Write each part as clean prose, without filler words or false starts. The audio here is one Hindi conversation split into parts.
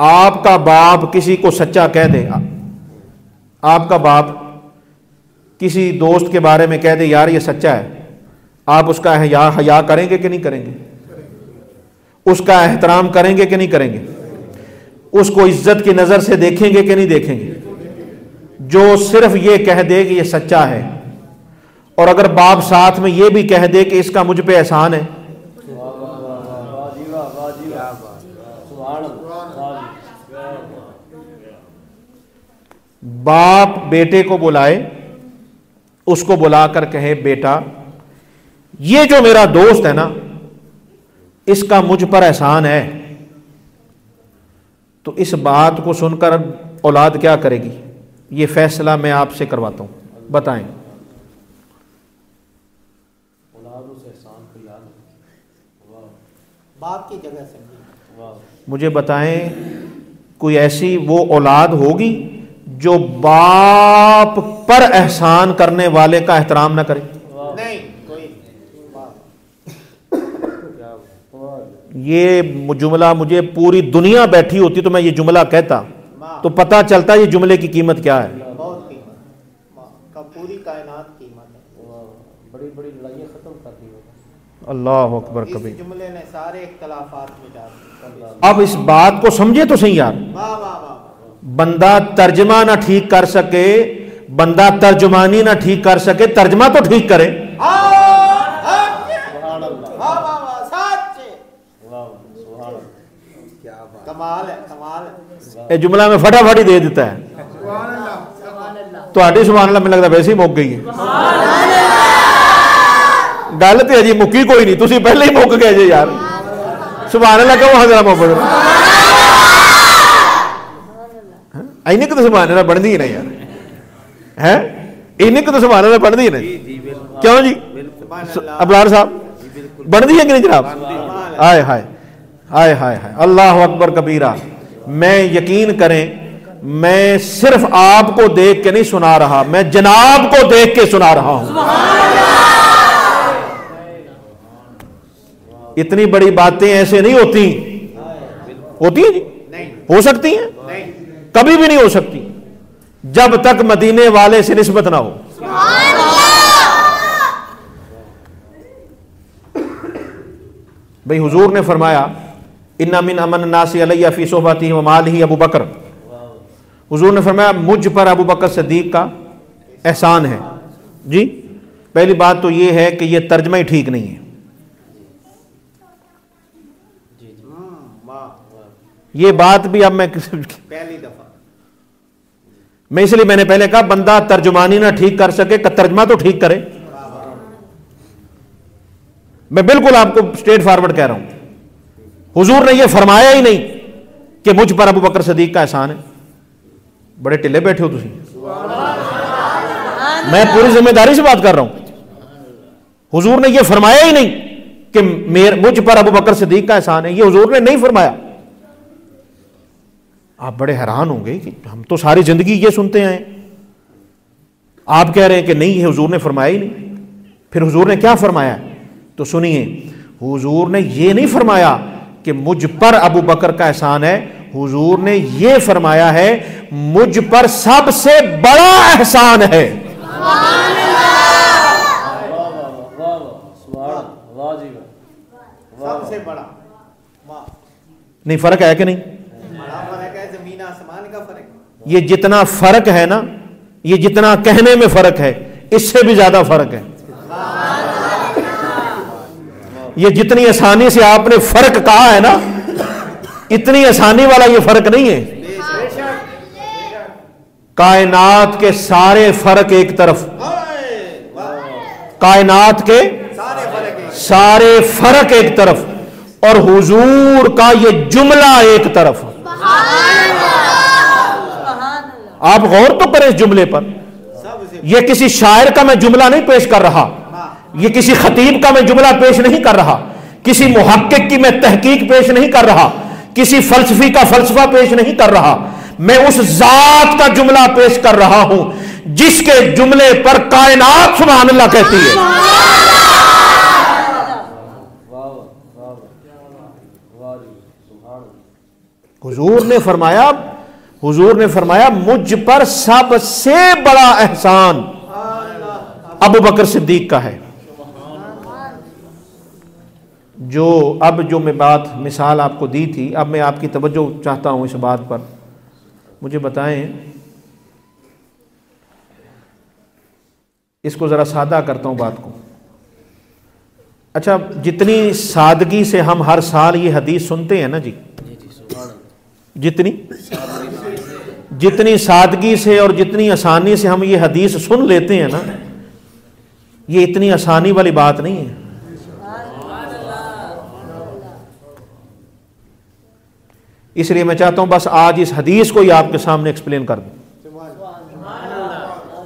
आपका बाप किसी को सच्चा कह दे, आपका बाप किसी दोस्त के बारे में कह दे यार ये सच्चा है, आप उसका हया करेंगे कि नहीं करेंगे? उसका एहतराम करेंगे कि नहीं करेंगे? उसको इज्जत की नजर से देखेंगे कि नहीं देखेंगे? जो सिर्फ ये कह दे कि ये सच्चा है, और अगर बाप साथ में ये भी कह दे कि इसका मुझ पे एहसान है, बाप बेटे को बुलाए, उसको बुलाकर कहे बेटा ये जो मेरा दोस्त है ना इसका मुझ पर एहसान है, तो इस बात को सुनकर औलाद क्या करेगी? ये फैसला मैं आपसे करवाता हूं, बताएं। बाप की जगह से मुझे बताएं, कोई ऐसी वो औलाद होगी जो बाप पर एहसान करने वाले का एहतराम ना करे? नहीं कोई। ये जुमला मुझे पूरी दुनिया बैठी होती तो मैं ये जुमला कहता तो पता चलता ये जुमले की कीमत क्या है। बहुत कीमत का, पूरी कायनात कीमत है, बड़ी बड़ी लड़ाइयाँ खत्म कर दी। अल्लाह अकबर। कभी जुमले ने सारे इख्तलाफात मिटा दिए। अब इस बात को समझे तो सही यार, वाह वाह वाह। बंदा तर्जमा ना ठीक कर सके, बंदा तर्जुमानी ना ठीक कर सके, तर्जमा तो ठीक करे। कमाल है, कमाल है। ये जुमला में फटाफट ही दे देता है। तो आटी सुभान अल्लाह में लगता वैसे ही मुक गई है। गल तो अजी मुक्की कोई नहीं, तुसी पहले ही मुक गए जे यार। सुभान अल्लाह कहो हजरा मोहब्बत इन्नी तो सुभान अल्लाह बनती ही नहीं यार, है इन्नी तो सुभान अल्लाह बनती ही नहीं। क्यों जी अबलार साहब बनती है कि नहीं जनाब? हाय हाय हाय हाय हाय, अल्लाह अकबर कबीरा। मैं यकीन करें, मैं सिर्फ आपको देख के नहीं सुना रहा, मैं जनाब को देख के सुना रहा हूं। इतनी बड़ी बातें ऐसे नहीं होती, होती है जी? हो सकती हैं? कभी भी नहीं हो सकती जब तक मदीने वाले से निस्बत ना हो। भाई हुजूर ने फरमाया इन्ना मिन अमन नासी अलैया फी सोहबती व मालिही अबू बकर। हुजूर ने फरमाया मुझ पर अबू बकर सिद्दीक का एहसान है। जी पहली बात तो यह है कि यह तर्जमा ही ठीक नहीं है। ये बात भी अब मैं पहली दफा मैं इसलिए मैंने पहले कहा बंदा तर्जुमानी ना ठीक कर सके तर्जमा तो ठीक करे। मैं बिल्कुल आपको स्ट्रेट फॉरवर्ड कह रहा हूं, हुजूर ने यह फरमाया ही नहीं कि मुझ पर अबू बकर सिद्दीक का एहसान है। बड़े टिल्ले बैठे हो तुसी, मैं पूरी जिम्मेदारी से बात कर रहा हूं। हुजूर ने यह फरमाया ही नहीं कि मुझ पर अबू बकर सिद्दीक का एहसान है, यह हुजूर ने नहीं फरमाया। आप बड़े हैरान होंगे कि हम तो सारी जिंदगी ये सुनते आए, आप कह रहे हैं कि नहीं ये हुजूर ने फरमाया ही नहीं। फिर हुजूर ने क्या फरमाया? तो सुनिए, हुजूर ने ये नहीं फरमाया कि मुझ पर अबू बकर का एहसान है, हुजूर ने ये फरमाया है मुझ पर सबसे बड़ा एहसान है। सबसे बड़ा नहीं, फर्क है कि नहीं? जमीन आसमान का फर्क। ये जितना फर्क है ना, ये जितना कहने में फर्क है, इससे भी ज्यादा फर्क है। ये जितनी आसानी से आपने फर्क कहा है ना, इतनी आसानी वाला ये फर्क नहीं है। कायनात के सारे फर्क एक तरफ, कायनात के सारे फर्क एक तरफ, और हुजूर का ये जुमला एक तरफ। आप गौर तो करें इस जुमले पर। यह किसी शायर का मैं जुमला नहीं पेश कर रहा, यह किसी खतीब का मैं जुमला पेश नहीं कर रहा, किसी मुहक्किक की मैं तहकीक पेश नहीं कर रहा, किसी फलसफी का फलसफा पेश नहीं कर रहा। मैं उस जात का जुमला पेश कर रहा हूं जिसके जुमले पर कायनात सुभान अल्लाह कहती है। हुजूर ने फरमाया मुझ पर सबसे बड़ा एहसान अबू बकर सिद्दीक का है। जो मैं बात मिसाल आपको दी थी, अब मैं आपकी तवज्जो चाहता हूं इस बात पर। मुझे बताएं, इसको ज़रा सादा करता हूं बात को। अच्छा, जितनी सादगी से हम हर साल ये हदीस सुनते हैं ना जी, जितनी सादगी से और जितनी आसानी से हम ये हदीस सुन लेते हैं ना, ये इतनी आसानी वाली बात नहीं है। इसलिए मैं चाहता हूं बस आज इस हदीस को ही आपके सामने एक्सप्लेन कर दूं।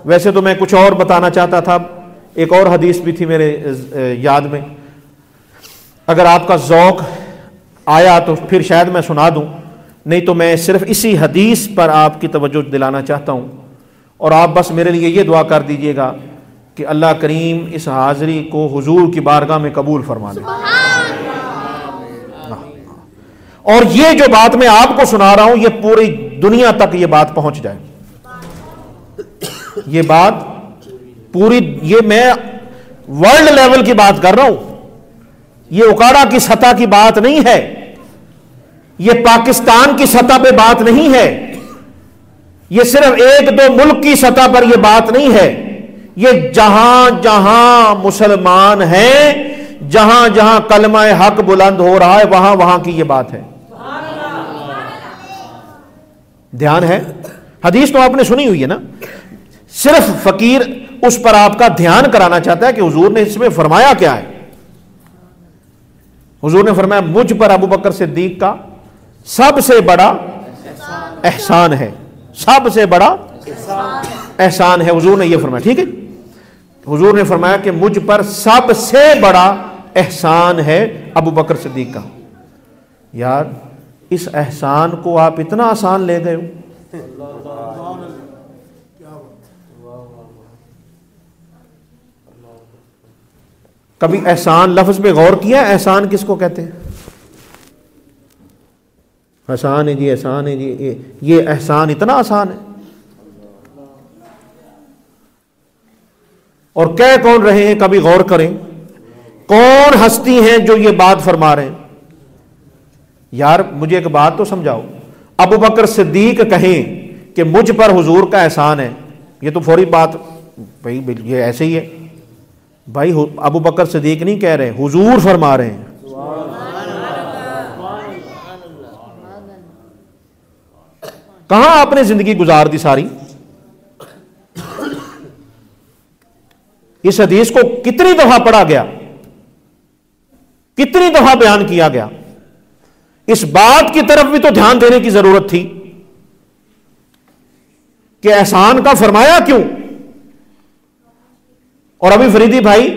वैसे तो मैं कुछ और बताना चाहता था, एक और हदीस भी थी मेरे याद में। अगर आपका ज़ौक़ आया तो फिर शायद मैं सुना दूं, नहीं तो मैं सिर्फ इसी हदीस पर आपकी तवज्जो दिलाना चाहता हूं। और आप बस मेरे लिए ये दुआ कर दीजिएगा कि अल्लाह करीम इस हाज़री को हुजूर की बारगाह में कबूल फरमा ले। और ये जो बात मैं आपको सुना रहा हूं, ये पूरी दुनिया तक ये बात पहुंच जाए। ये बात पूरी, ये मैं वर्ल्ड लेवल की बात कर रहा हूं, ये उकाड़ा की सतह की बात नहीं है, ये पाकिस्तान की सतह पे बात नहीं है, ये सिर्फ एक दो मुल्क की सतह पर यह बात नहीं है, ये जहां जहां मुसलमान हैं, जहां जहां कलमा हक बुलंद हो रहा है, वहां वहां की यह बात है। ध्यान है, हदीस तो आपने सुनी हुई है ना, सिर्फ फकीर उस पर आपका ध्यान कराना चाहता है कि हुजूर ने इसमें फरमाया क्या है। हुजूर ने फरमाया मुझ पर अबू बकर सिद्दीक का सबसे बड़ा एहसान है, सबसे बड़ा एहसान है। हुजूर ने यह फरमाया, ठीक है, हुजूर ने फरमाया कि मुझ पर सबसे बड़ा एहसान है अबू बकर सिद्दीक का। यार, इस एहसान को आप इतना आसान ले गए हो। कभी एहसान लफ्ज पे गौर किया? एहसान किसको कहते हैं? एहसान है जी, एहसान है जी, ये एहसान इतना आसान है। और कह कौन रहे हैं, कभी गौर करें, कौन हस्ती हैं जो ये बात फरमा रहे हैं। यार, मुझे एक बात तो समझाओ, अबू बकर सिद्दीक कहें कि मुझ पर हुजूर का एहसान है, ये तो फौरी बात, भाई ये ऐसे ही है। भाई अबू बकर सिद्दीक नहीं कह रहे, हुजूर फरमा रहे हैं। कहां आपने जिंदगी गुजार दी सारी? इस हदीस को कितनी दफा पढ़ा गया, कितनी दफा बयान किया गया। इस बात की तरफ भी तो ध्यान देने की जरूरत थी कि एहसान का फरमाया क्यों। और अभी फरीदी भाई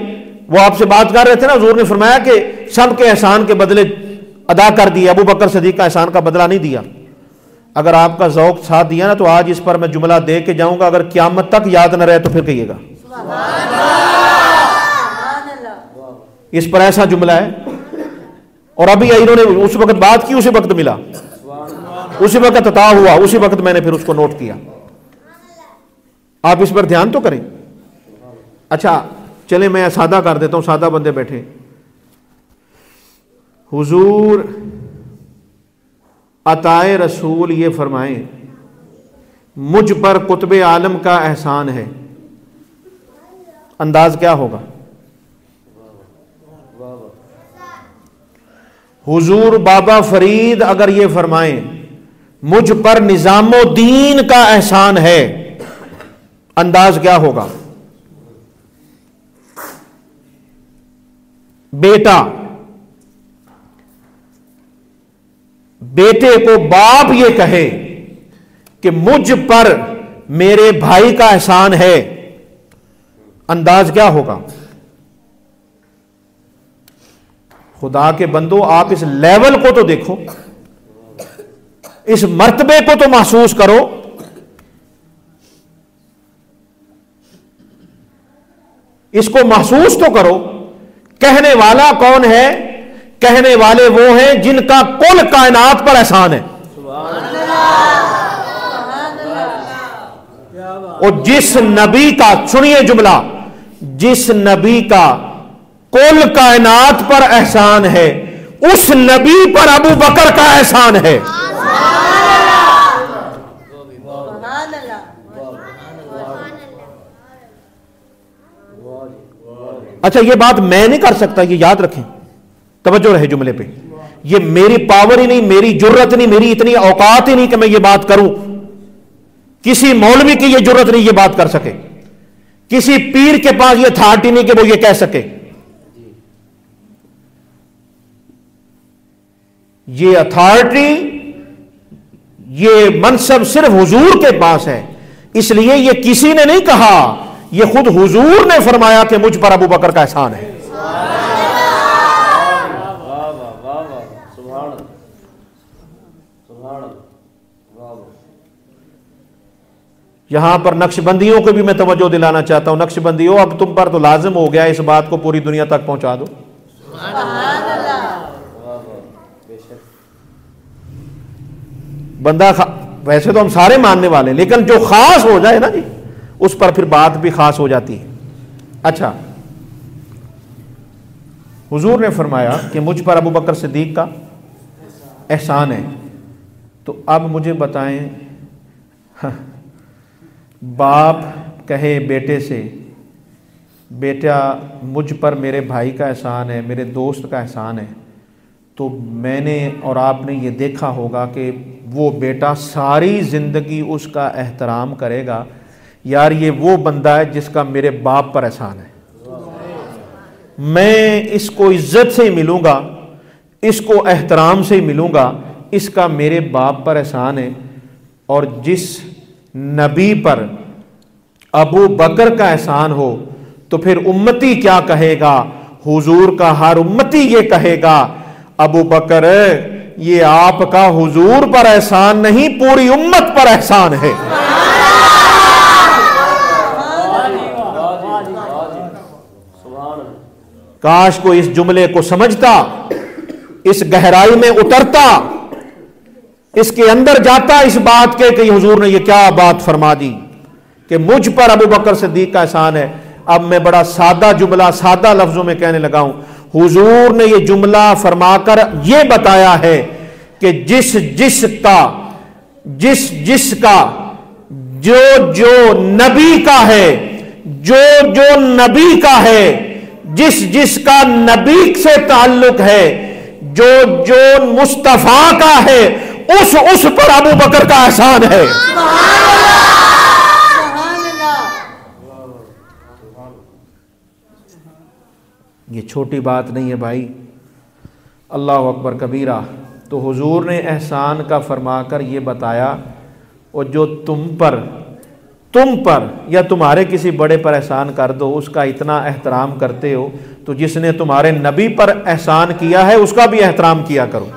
वो आपसे बात कर रहे थे ना, हुजूर ने फरमाया कि सबके एहसान के बदले अदा कर दिए, अबू बकर सिद्दीक का एहसान का बदला नहीं दिया। अगर आपका ज़ौक़ साथ दिया ना, तो आज इस पर मैं जुमला दे के जाऊंगा, अगर क़यामत तक याद न रहे तो फिर कहिएगा। इस पर ऐसा जुमला है। और अभी इन्होंने उस वक्त बात की, उसी वक्त मिला, उसी वक्त अता हुआ, उसी वक्त मैंने फिर उसको नोट किया। आप इस पर ध्यान तो करें। अच्छा चले, मैं सादा कर देता हूं, सादा बंदे बैठे। हुजूर अताए रसूल ये फरमाएं मुझ पर कुतुबे आलम का एहसान है, अंदाज क्या होगा? हुजूर बाबा फरीद अगर ये फरमाएं मुझ पर निजामुद्दीन का एहसान है, अंदाज क्या होगा? बेटा बेटे को बाप ये कहे कि मुझ पर मेरे भाई का एहसान है, अंदाज क्या होगा? खुदा के बंदो, आप इस लेवल को तो देखो, इस मर्तबे को तो महसूस करो। इसको महसूस तो करो। कहने वाला कौन है? कहने वाले वो हैं जिनका कुल कायनात पर एहसान है। और जिस नबी का, सुनिए जुमला, जिस नबी का कुल कायनात पर एहसान है, उस नबी पर अबू बकर का एहसान है। अच्छा, ये बात मैं नहीं कर सकता, ये याद रखें, तवज्जो रहे जुमले पे। ये मेरी पावर ही नहीं, मेरी जुर्रत नहीं, मेरी इतनी औकात ही नहीं कि मैं ये बात करूं। किसी मौलवी की ये जुर्रत नहीं ये बात कर सके, किसी पीर के पास ये अथॉरिटी नहीं कि वो ये कह सके। ये अथॉरिटी, ये मनसब सिर्फ हुजूर के पास है, इसलिए ये किसी ने नहीं कहा, ये खुद हुजूर ने फरमाया कि मुझ पर अबू बकर का एहसान है। यहां पर नक्शबंदियों को भी मैं तवज्जो दिलाना चाहता हूं। नक्शबंदियों, अब तुम पर तो लाजिम हो गया, इस बात को पूरी दुनिया तक पहुंचा दो। बंदा वैसे तो हम सारे मानने वाले, लेकिन जो खास हो जाए ना जी, उस पर फिर बात भी खास हो जाती है। अच्छा, हुजूर ने फरमाया कि मुझ पर अबू बकर सिद्दीक का एहसान है। तो अब मुझे बताएं, बाप कहे बेटे से, बेटा मुझ पर मेरे भाई का एहसान है, मेरे दोस्त का एहसान है, तो मैंने और आपने ये देखा होगा कि वो बेटा सारी ज़िंदगी उसका एहतराम करेगा। यार, ये वो बंदा है जिसका मेरे बाप पर एहसान है, मैं इसको इज्जत से ही मिलूँगा, इसको एहतराम से ही मिलूँगा, इसका मेरे बाप पर एहसान है। और जिस नबी पर अबू बकर का एहसान हो, तो फिर उम्मती क्या कहेगा? हुजूर का हर उम्मती ये कहेगा, अबू बकर ये आपका हुजूर पर एहसान नहीं, पूरी उम्मत पर एहसान है। काश को इस जुमले को समझता, इस गहराई में उतरता, इसके अंदर जाता इस बात के कि हुजूर ने ये क्या बात फरमा दी कि मुझ पर अबू बकर सिद्दीक का एहसान है। अब मैं बड़ा सादा जुमला, सादा लफ्जों में कहने लगा हूं। हुजूर ने ये जुमला फरमाकर ये बताया है कि जिस जिसका जो नबी का है, जो नबी का है, जिसका नबी से ताल्लुक है, जो मुस्तफा का है, उस पर अबू बकर का एहसान है। ये छोटी बात नहीं है भाई, अल्लाह अकबर कबीरा। तो हुजूर ने एहसान का फरमाकर ये बताया, और जो तुम पर या तुम्हारे किसी बड़े पर एहसान कर दो, उसका इतना एहतराम करते हो, तो जिसने तुम्हारे नबी पर एहसान किया है उसका भी एहतराम किया करो।